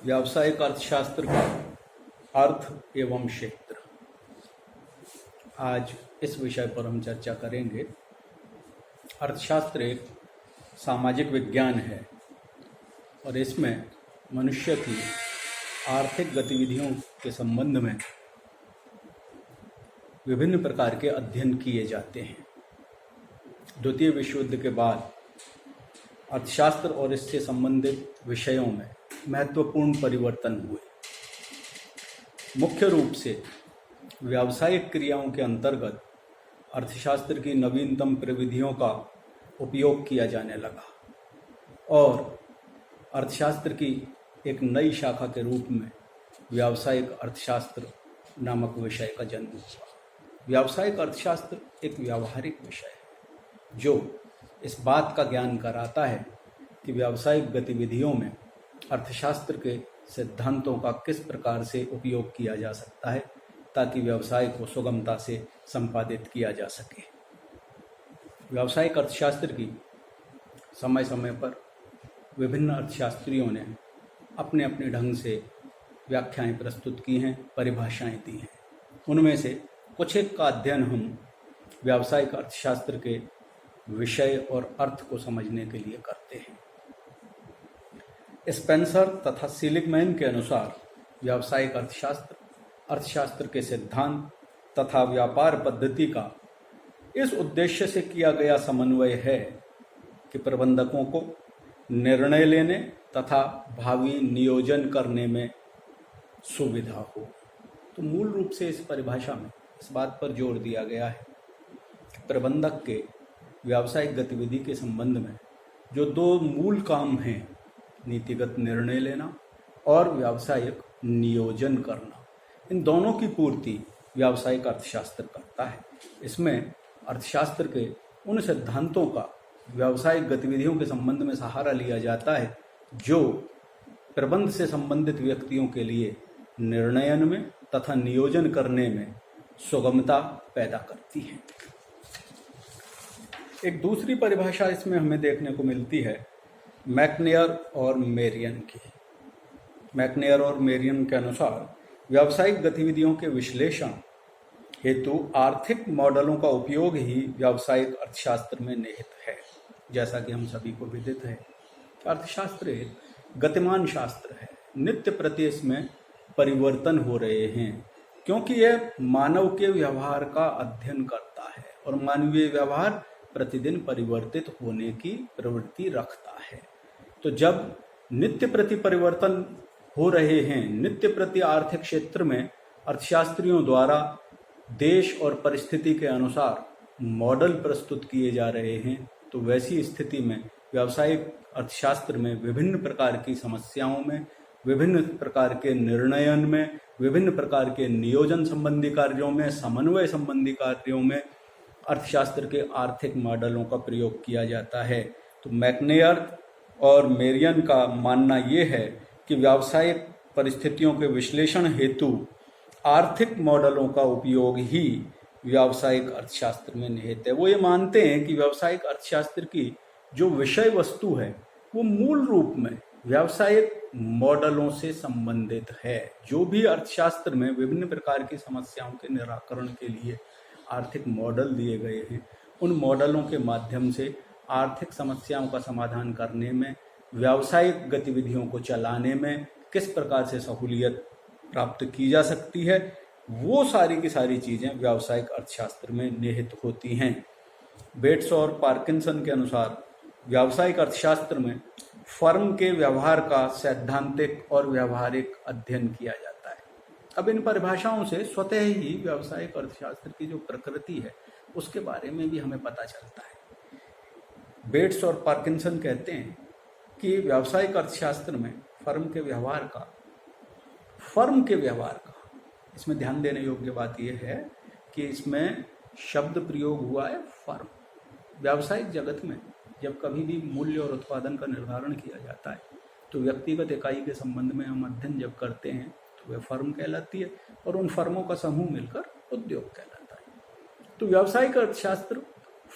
व्यावसायिक अर्थशास्त्र का अर्थ एवं क्षेत्र। आज इस विषय पर हम चर्चा करेंगे। अर्थशास्त्र एक सामाजिक विज्ञान है और इसमें मनुष्य की आर्थिक गतिविधियों के संबंध में विभिन्न प्रकार के अध्ययन किए जाते हैं। द्वितीय विश्व युद्ध के बाद अर्थशास्त्र और इससे संबंधित विषयों में महत्वपूर्ण परिवर्तन हुए। मुख्य रूप से व्यावसायिक क्रियाओं के अंतर्गत अर्थशास्त्र की नवीनतम प्रविधियों का उपयोग किया जाने लगा और अर्थशास्त्र की एक नई शाखा के रूप में व्यावसायिक अर्थशास्त्र नामक विषय का जन्म हुआ। व्यावसायिक अर्थशास्त्र एक व्यावहारिक विषय है जो इस बात का ज्ञान कराता है कि व्यावसायिक गतिविधियों में अर्थशास्त्र के सिद्धांतों का किस प्रकार से उपयोग किया जा सकता है ताकि व्यवसाय को सुगमता से संपादित किया जा सके। व्यावसायिक अर्थशास्त्र की समय समय पर विभिन्न अर्थशास्त्रियों ने अपने अपने ढंग से व्याख्याएं प्रस्तुत की हैं, परिभाषाएं दी हैं। उनमें से कुछ एक का अध्ययन हम व्यावसायिक अर्थशास्त्र के विषय और अर्थ को समझने के लिए करते हैं। स्पेंसर तथा सीलिगमैन के अनुसार व्यावसायिक अर्थशास्त्र अर्थशास्त्र के सिद्धांत तथा व्यापार पद्धति का इस उद्देश्य से किया गया समन्वय है कि प्रबंधकों को निर्णय लेने तथा भावी नियोजन करने में सुविधा हो। तो मूल रूप से इस परिभाषा में इस बात पर जोर दिया गया है कि प्रबंधक के व्यावसायिक गतिविधि के संबंध में जो दो मूल काम हैं, नीतिगत निर्णय लेना और व्यावसायिक नियोजन करना, इन दोनों की पूर्ति व्यावसायिक अर्थशास्त्र करता है। इसमें अर्थशास्त्र के उन सिद्धांतों का व्यावसायिक गतिविधियों के संबंध में सहारा लिया जाता है जो प्रबंध से संबंधित व्यक्तियों के लिए निर्णयन में तथा नियोजन करने में सुगमता पैदा करती है। एक दूसरी परिभाषा इसमें हमें देखने को मिलती है मैकनेयर और मेरियन की। मैकनेयर और मेरियन के अनुसार व्यावसायिक गतिविधियों के विश्लेषण हेतु आर्थिक मॉडलों का उपयोग ही व्यावसायिक अर्थशास्त्र में निहित है। जैसा कि हम सभी को विदित है, अर्थशास्त्र एक गतिमान शास्त्र है। नित्य प्रति इसमें परिवर्तन हो रहे हैं क्योंकि यह मानव के व्यवहार का अध्ययन करता है और मानवीय व्यवहार प्रतिदिन परिवर्तित होने की प्रवृत्ति रखता है। तो जब नित्य प्रति परिवर्तन हो रहे हैं, नित्य प्रति आर्थिक क्षेत्र में अर्थशास्त्रियों द्वारा देश और परिस्थिति के अनुसार मॉडल प्रस्तुत किए जा रहे हैं, तो वैसी स्थिति में व्यावसायिक अर्थशास्त्र में विभिन्न प्रकार की समस्याओं में, विभिन्न प्रकार के निर्णयन में, विभिन्न प्रकार के नियोजन संबंधी कार्यों में, समन्वय संबंधी कार्यों में अर्थशास्त्र के आर्थिक मॉडलों का प्रयोग किया जाता है। तो मैकनेयर और मेरियन का मानना ये है कि व्यावसायिक परिस्थितियों के विश्लेषण हेतु आर्थिक मॉडलों का उपयोग ही व्यावसायिक अर्थशास्त्र में निहित है। वो ये मानते हैं कि व्यावसायिक अर्थशास्त्र की जो विषय वस्तु है वो मूल रूप में व्यावसायिक मॉडलों से संबंधित है। जो भी अर्थशास्त्र में विभिन्न प्रकार की समस्याओं के निराकरण के लिए आर्थिक मॉडल दिए गए हैं, उन मॉडलों के माध्यम से आर्थिक समस्याओं का समाधान करने में, व्यावसायिक गतिविधियों को चलाने में किस प्रकार से सहूलियत प्राप्त की जा सकती है, वो सारी की सारी चीजें व्यावसायिक अर्थशास्त्र में निहित होती हैं। बेट्स और पार्किंसन के अनुसार व्यावसायिक अर्थशास्त्र में फर्म के व्यवहार का सैद्धांतिक और व्यवहारिक अध्ययन किया जाता है। अब इन परिभाषाओं से स्वतः ही व्यावसायिक अर्थशास्त्र की जो प्रकृति है उसके बारे में भी हमें पता चलता है। बेट्स और पार्किंसन कहते हैं कि व्यावसायिक अर्थशास्त्र में फर्म के व्यवहार का इसमें ध्यान देने योग्य बात यह है कि इसमें शब्द प्रयोग हुआ है फर्म। व्यावसायिक जगत में जब कभी भी मूल्य और उत्पादन का निर्धारण किया जाता है तो व्यक्तिगत इकाई के संबंध में हम अध्ययन जब करते हैं तो वह फर्म कहलाती है और उन फर्मों का समूह मिलकर उद्योग कहलाता है। तो व्यावसायिक अर्थशास्त्र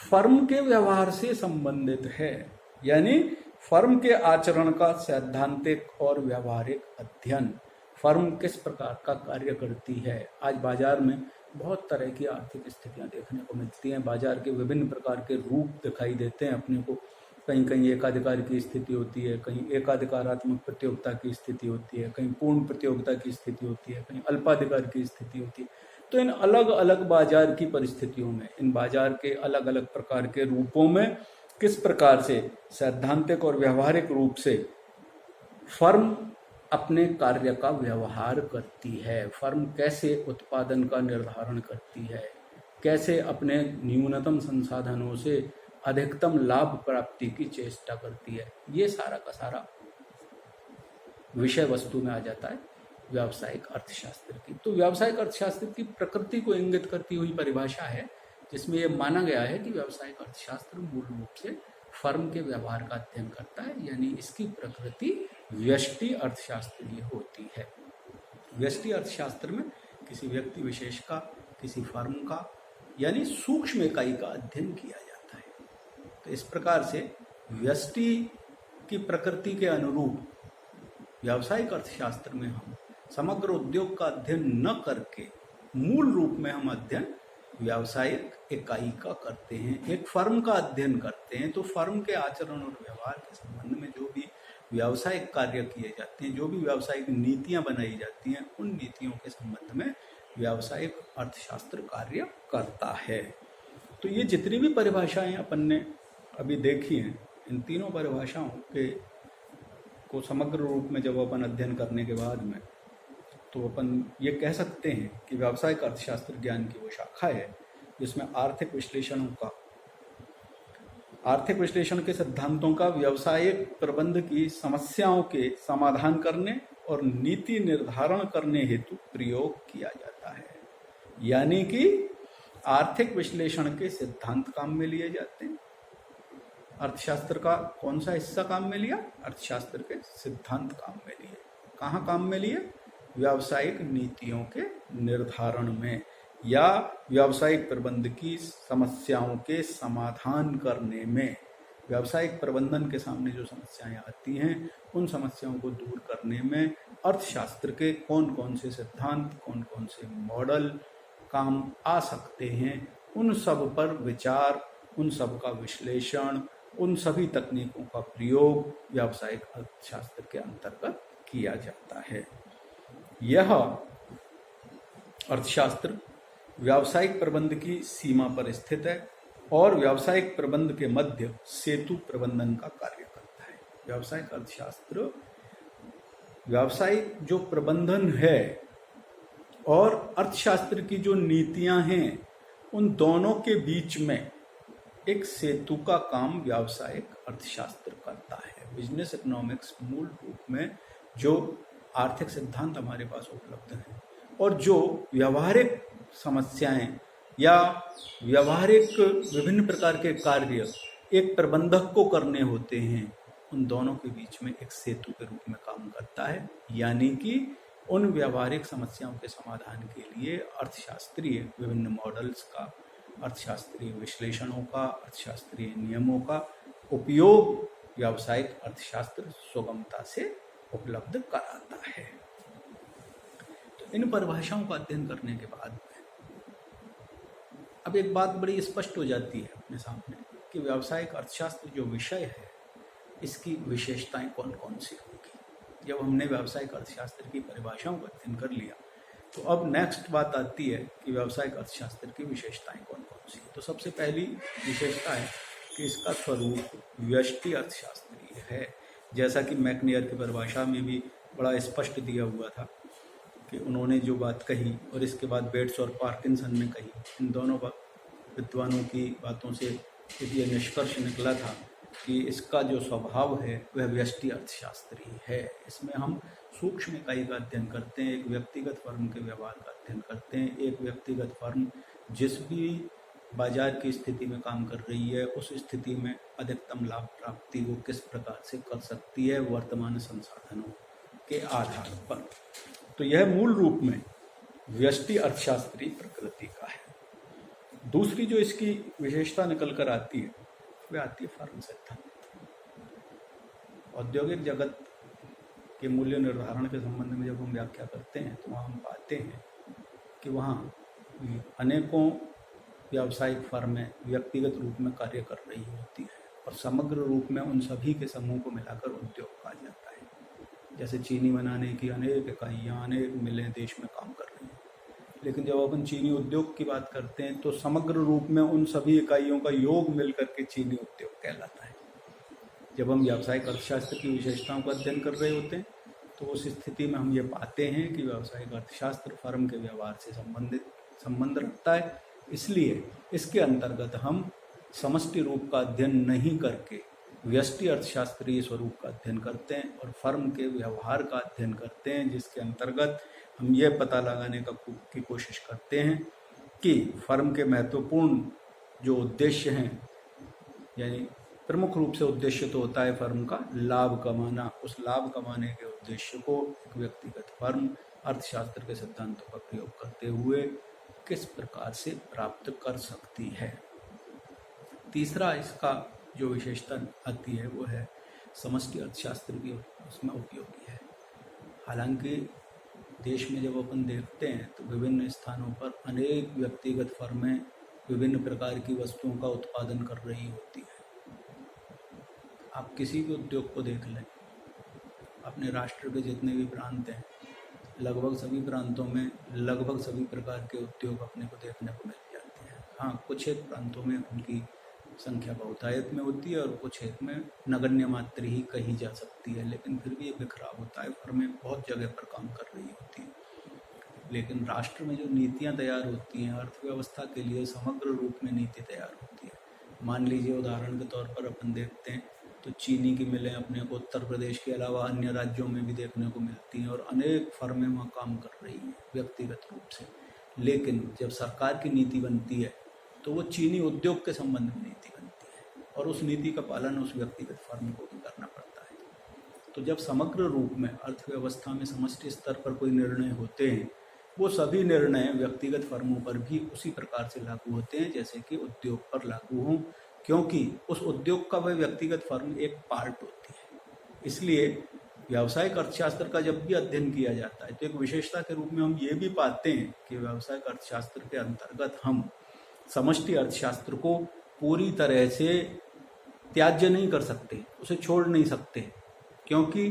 फर्म के व्यवहार से संबंधित है, यानी फर्म के आचरण का सैद्धांतिक और व्यावहारिक अध्ययन। फर्म किस प्रकार का कार्य करती है। आज बाजार में बहुत तरह की आर्थिक स्थितियां देखने को मिलती हैं। बाजार के विभिन्न प्रकार के रूप दिखाई देते हैं अपने को। कहीं कहीं एकाधिकार की स्थिति होती है, कहीं एकाधिकारात्मक प्रतियोगिता की स्थिति होती है, कहीं पूर्ण प्रतियोगिता की स्थिति होती है, कहीं अल्पाधिकार की स्थिति होती है। तो इन अलग अलग बाजार की परिस्थितियों में, इन बाजार के अलग अलग प्रकार के रूपों में किस प्रकार से सैद्धांतिक और व्यावहारिक रूप से फर्म अपने कार्य का व्यवहार करती है। फर्म कैसे उत्पादन का निर्धारण करती है, कैसे अपने न्यूनतम संसाधनों से अधिकतम लाभ प्राप्ति की चेष्टा करती है, ये सारा का सारा विषय वस्तु में आ जाता है व्यावसायिक अर्थशास्त्र की। तो व्यावसायिक अर्थशास्त्र की प्रकृति को इंगित करती हुई परिभाषा है, जिसमें यह माना गया है कि व्यावसायिक अर्थशास्त्र मूल रूप से फर्म के व्यवहार का अध्ययन करता है, यानी इसकी प्रकृति व्यष्टि अर्थशास्त्रीय होती है। व्यष्टि अर्थशास्त्र में किसी व्यक्ति विशेष का, किसी फर्म का, यानी सूक्ष्म इकाई का अध्ययन किया जाता है। तो इस प्रकार से व्यष्टि की प्रकृति के अनुरूप व्यावसायिक अर्थशास्त्र में हम समग्र उद्योग का अध्ययन न करके मूल रूप में हम अध्ययन व्यावसायिक इकाई का करते हैं, एक फर्म का अध्ययन करते हैं। तो फर्म के आचरण और व्यवहार के संबंध में जो भी व्यावसायिक कार्य किए जाते हैं, जो भी व्यावसायिक नीतियां बनाई जाती हैं, उन नीतियों के संबंध में व्यावसायिक अर्थशास्त्र कार्य करता है। तो ये जितनी भी परिभाषाएं अपन ने अभी देखी हैं, इन तीनों परिभाषाओं के को समग्र रूप में जब अपन अध्ययन करने के बाद में, तो अपन ये कह सकते हैं कि व्यावसायिक अर्थशास्त्र ज्ञान की वो शाखा है जिसमें आर्थिक विश्लेषण के सिद्धांतों का व्यावसायिक प्रबंध की समस्याओं के समाधान करने और नीति निर्धारण करने हेतु प्रयोग किया जाता है। यानी कि आर्थिक विश्लेषण के सिद्धांत काम में लिए जाते हैं। अर्थशास्त्र का कौन सा हिस्सा काम में लिया? अर्थशास्त्र के सिद्धांत काम में लिए। कहाँ काम में लिए? व्यावसायिक नीतियों के निर्धारण में या व्यावसायिक प्रबंध की समस्याओं के समाधान करने में। व्यावसायिक प्रबंधन के सामने जो समस्याएं आती हैं, उन समस्याओं को दूर करने में अर्थशास्त्र के कौन कौन से सिद्धांत, कौन कौन से मॉडल काम आ सकते हैं, उन सब पर विचार, उन सब का विश्लेषण, उन सभी तकनीकों का प्रयोग व्यावसायिक अर्थशास्त्र के अंतर्गत किया जाता है। यह अर्थशास्त्र व्यावसायिक प्रबंध की सीमा पर स्थित है और व्यावसायिक प्रबंध के मध्य सेतु प्रबंधन का कार्य करता है। व्यावसायिक अर्थशास्त्र व्यावसायिक जो प्रबंधन है और अर्थशास्त्र की जो नीतियां हैं, उन दोनों के बीच में एक सेतु का काम व्यावसायिक अर्थशास्त्र करता है। बिजनेस इकोनॉमिक्स मूल रूप में जो आर्थिक सिद्धांत हमारे पास उपलब्ध हैं और जो व्यावहारिक समस्याएं या व्यावहारिक विभिन्न प्रकार के कार्य एक प्रबंधक को करने होते हैं, उन दोनों के बीच में एक सेतु के रूप में काम करता है। यानी कि उन व्यावहारिक समस्याओं के समाधान के लिए अर्थशास्त्रीय विभिन्न मॉडल्स का, अर्थशास्त्रीय विश्लेषणों का, अर्थशास्त्रीय नियमों का उपयोग व्यावसायिक अर्थशास्त्र सुगमता से उपलब्ध कराता है। तो इन परिभाषाओं का अध्ययन करने के बाद अब एक बात बड़ी स्पष्ट हो जाती है अपने सामने कि व्यावसायिक अर्थशास्त्र जो विषय है, इसकी विशेषताएं कौन कौन सी होंगी। जब हमने व्यावसायिक अर्थशास्त्र की परिभाषाओं का अध्ययन कर लिया, तो अब नेक्स्ट बात आती है कि व्यावसायिक अर्थशास्त्र की विशेषताएं कौन कौन सी। तो सबसे पहली विशेषता है कि इसका स्वरूप व्यष्टि अर्थशास्त्रीय है। जैसा कि मैकनियर की परिभाषा में भी बड़ा स्पष्ट दिया हुआ था कि उन्होंने जो बात कही और इसके बाद बेट्स और पार्किंसन ने कही, इन दोनों विद्वानों की बातों से ये निष्कर्ष निकला था कि इसका जो स्वभाव है वह व्यष्टि अर्थशास्त्री है। इसमें हम सूक्ष्म इकाई का अध्ययन करते हैं, एक व्यक्तिगत फर्म के व्यवहार का अध्ययन करते हैं। एक व्यक्तिगत फर्म जिस भी बाजार की स्थिति में काम कर रही है, उस स्थिति में अधिकतम लाभ प्राप्ति वो किस प्रकार से कर सकती है वर्तमान संसाधनों के आधार पर। तो यह मूल रूप में व्यष्टि अर्थशास्त्री प्रकृति का है। दूसरी जो इसकी विशेषता निकल कर आती है वह आती है फर्म सिद्धांत। औद्योगिक जगत के मूल्य निर्धारण के संबंध में जब हम व्याख्या करते हैं तो वहाँ हम पाते हैं कि वहाँ अनेकों व्यावसायिक फर्में व्यक्तिगत रूप में कार्य कर रही होती हैं और समग्र रूप में उन सभी के समूह को मिलाकर उद्योग कहा जाता है। जैसे चीनी बनाने की अनेक इकाइयाँ, अनेक मिलें देश में काम कर रही हैं, लेकिन जब अपन चीनी उद्योग की बात करते हैं तो समग्र रूप में उन सभी इकाइयों का योग मिलकर के चीनी उद्योग कहलाता है। जब हम व्यावसायिक अर्थशास्त्र की विशेषताओं का अध्ययन कर रहे होते हैं तो उस स्थिति में हम ये पाते हैं कि व्यावसायिक अर्थशास्त्र फर्म के व्यवहार से संबंध रखता है। इसलिए इसके अंतर्गत हम समष्टि रूप का अध्ययन नहीं करके व्यष्टि अर्थशास्त्रीय स्वरूप का अध्ययन करते हैं और फर्म के व्यवहार का अध्ययन करते हैं, जिसके अंतर्गत हम ये पता लगाने की कोशिश करते हैं कि फर्म के महत्वपूर्ण जो उद्देश्य हैं, यानी प्रमुख रूप से उद्देश्य तो होता है फर्म का लाभ कमाना, उस लाभ कमाने के उद्देश्य को एक व्यक्तिगत फर्म अर्थशास्त्र के सिद्धांतों का प्रयोग करते हुए किस प्रकार से प्राप्त कर सकती है। तीसरा इसका जो विशेषता आती है वो है समष्टि अर्थशास्त्र भी उसमें उपयोगी है। हालांकि देश में जब अपन देखते हैं तो विभिन्न स्थानों पर अनेक व्यक्तिगत फर्में विभिन्न प्रकार की वस्तुओं का उत्पादन कर रही होती है। आप किसी भी उद्योग को देख लें, अपने राष्ट्र के जितने भी प्रांत हैं, लगभग सभी प्रांतों में लगभग सभी प्रकार के उद्योग अपने को देखने को मिल जाते हैं। हाँ, कुछ एक प्रांतों में उनकी संख्या बहुतायत में होती है और कुछ एक में नगण्य मात्र ही कही जा सकती है, लेकिन फिर भी ये बिखराव होता है। फर्में बहुत जगह पर काम कर रही होती हैं, लेकिन राष्ट्र में जो नीतियाँ तैयार होती हैं अर्थव्यवस्था के लिए समग्र रूप में नीति तैयार होती है। मान लीजिए उदाहरण के तौर पर अपन देखते हैं तो चीनी की मिलें अपने को उत्तर प्रदेश के अलावा अन्य राज्यों में भी देखने को मिलती हैं और अनेक फर्में वहाँ काम कर रही हैं व्यक्तिगत रूप से। लेकिन जब सरकार की नीति बनती है तो वो चीनी उद्योग के संबंध में नीति बनती है और उस नीति का पालन उस व्यक्तिगत फर्म को भी करना पड़ता है। तो जब समग्र रूप में अर्थव्यवस्था में समष्टि स्तर पर कोई निर्णय होते हैं, वो सभी निर्णय व्यक्तिगत फर्मों पर भी उसी प्रकार से लागू होते हैं जैसे कि उद्योग पर लागू हों, क्योंकि उस उद्योग का वह व्यक्तिगत फर्म एक पार्ट होती है। इसलिए व्यावसायिक अर्थशास्त्र का जब भी अध्ययन किया जाता है तो एक विशेषता के रूप में हम ये भी पाते हैं कि व्यावसायिक अर्थशास्त्र के अंतर्गत हम समष्टि अर्थशास्त्र को पूरी तरह से त्याज्य नहीं कर सकते, उसे छोड़ नहीं सकते, क्योंकि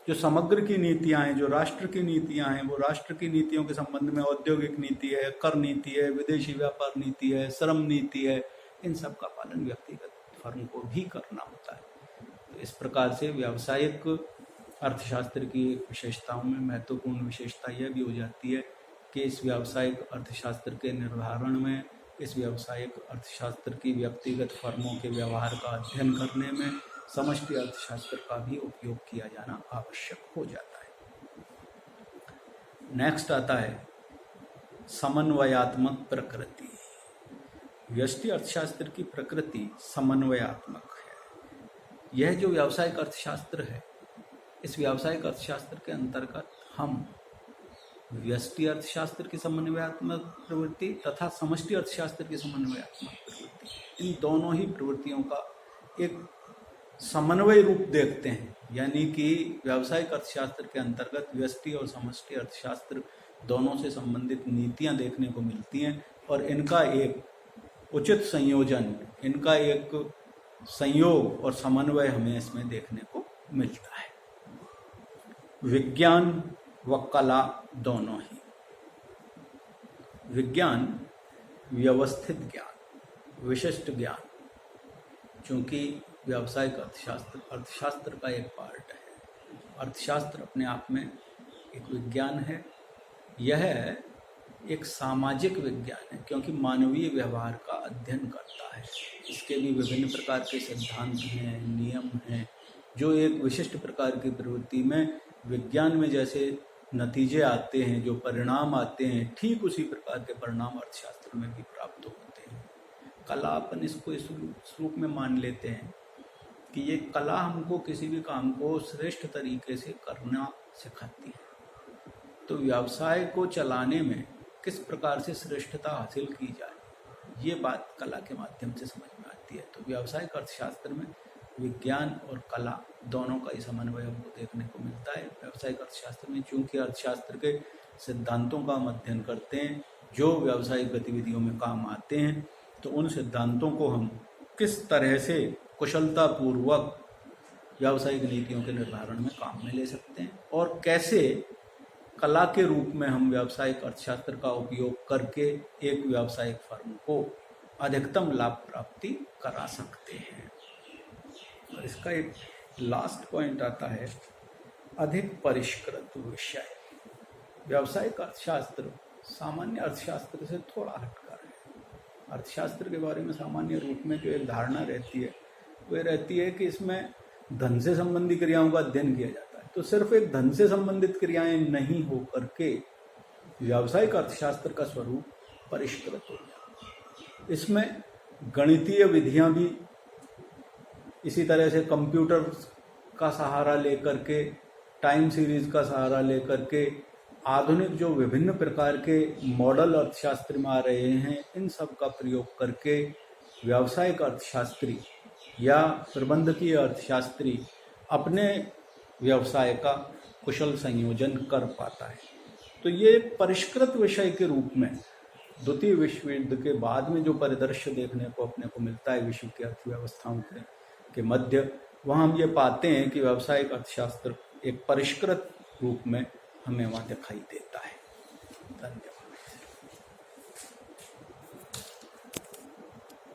जो समग्र की नीतियां हैं, जो राष्ट्र की नीतियां हैं, वो राष्ट्र की नीतियों के संबंध में औद्योगिक नीति है, कर नीति है, विदेशी व्यापार नीति है, श्रम नीति है, इन सब का पालन व्यक्तिगत फर्म को भी करना होता है। तो इस प्रकार से व्यावसायिक अर्थशास्त्र की विशेषताओं में महत्वपूर्ण विशेषता यह भी हो जाती है कि इस व्यावसायिक अर्थशास्त्र के निर्धारण में, इस व्यावसायिक अर्थशास्त्र की व्यक्तिगत फर्मों के व्यवहार का अध्ययन करने में समष्टि अर्थशास्त्र का भी उपयोग किया जाना आवश्यक हो जाता है। नेक्स्ट आता है समन्वयात्मक प्रकृति। व्यष्टि अर्थशास्त्र की प्रकृति समन्वयात्मक है। यह जो व्यावसायिक अर्थशास्त्र है, इस व्यावसायिक अर्थशास्त्र के अंतर्गत हम व्यष्टि अर्थशास्त्र की समन्वयात्मक प्रवृत्ति तथा समष्टि अर्थशास्त्र की समन्वयात्मक प्रवृत्ति, इन दोनों ही प्रवृत्तियों का एक समन्वय रूप देखते हैं। यानी कि व्यावसायिक अर्थशास्त्र के अंतर्गत व्यष्टि और समष्टि अर्थशास्त्र दोनों से संबंधित नीतियां देखने को मिलती हैं और इनका एक उचित संयोजन, इनका एक संयोग और समन्वय हमें इसमें देखने को मिलता है। विज्ञान व कला दोनों ही। विज्ञान व्यवस्थित ज्ञान, विशिष्ट ज्ञान, चूंकि व्यावसायिक अर्थशास्त्र का एक पार्ट है। अर्थशास्त्र अपने आप में एक विज्ञान है। यह एक सामाजिक विज्ञान है क्योंकि मानवीय व्यवहार का अध्ययन करता है। इसके भी विभिन्न प्रकार के सिद्धांत हैं, नियम हैं, जो एक विशिष्ट प्रकार की प्रवृत्ति में विज्ञान में जैसे नतीजे आते हैं, जो परिणाम आते हैं, ठीक उसी प्रकार के परिणाम अर्थशास्त्र में भी प्राप्त होते हैं। कला, अपन इसको इस रूप में मान लेते हैं कि ये कला हमको किसी भी काम को श्रेष्ठ तरीके से करना सिखाती है। तो व्यवसाय को चलाने में किस प्रकार से श्रेष्ठता हासिल की जाए, ये बात कला के माध्यम से समझ में आती है। तो व्यावसायिक अर्थशास्त्र में विज्ञान और कला दोनों का ही समन्वय हमको देखने को मिलता है। व्यावसायिक अर्थशास्त्र में चूंकि अर्थशास्त्र के सिद्धांतों का हम अध्ययन करते हैं जो व्यावसायिक गतिविधियों में काम आते हैं, तो उन सिद्धांतों को हम किस तरह से कुशलतापूर्वक व्यावसायिक नीतियों के निर्धारण में काम में ले सकते हैं और कैसे कला के रूप में हम व्यावसायिक अर्थशास्त्र का उपयोग करके एक व्यावसायिक फर्म को अधिकतम लाभ प्राप्ति करा सकते हैं। और इसका एक लास्ट पॉइंट आता है अधिक परिष्कृत विषय। व्यावसायिक अर्थशास्त्र सामान्य अर्थशास्त्र से थोड़ा हटकर है। अर्थशास्त्र के बारे में सामान्य रूप में जो एक धारणा रहती है वो ये रहती है कि इसमें धन से संबंधी क्रियाओं का अध्ययन किया जाता है, तो सिर्फ एक धन से संबंधित क्रियाएं नहीं हो करके व्यावसायिक अर्थशास्त्र का स्वरूप परिष्कृत हो गया। इसमें गणितीय विधियां भी इसी तरह से कंप्यूटर का सहारा लेकर के, टाइम सीरीज का सहारा लेकर के, आधुनिक जो विभिन्न प्रकार के मॉडल अर्थशास्त्र में आ रहे हैं, इन सब का प्रयोग करके व्यावसायिक अर्थशास्त्री या प्रबंधकीय अर्थशास्त्री अपने व्यवसाय का कुशल संयोजन कर पाता है। तो ये परिष्कृत विषय के रूप में द्वितीय विश्व युद्ध के बाद में जो परिदृश्य देखने को अपने को मिलता है विश्व की अर्थव्यवस्थाओं के मध्य, वहाँ हम ये पाते हैं कि व्यावसायिक अर्थशास्त्र एक परिष्कृत रूप में हमें वहाँ दिखाई देता है। धन्यवाद।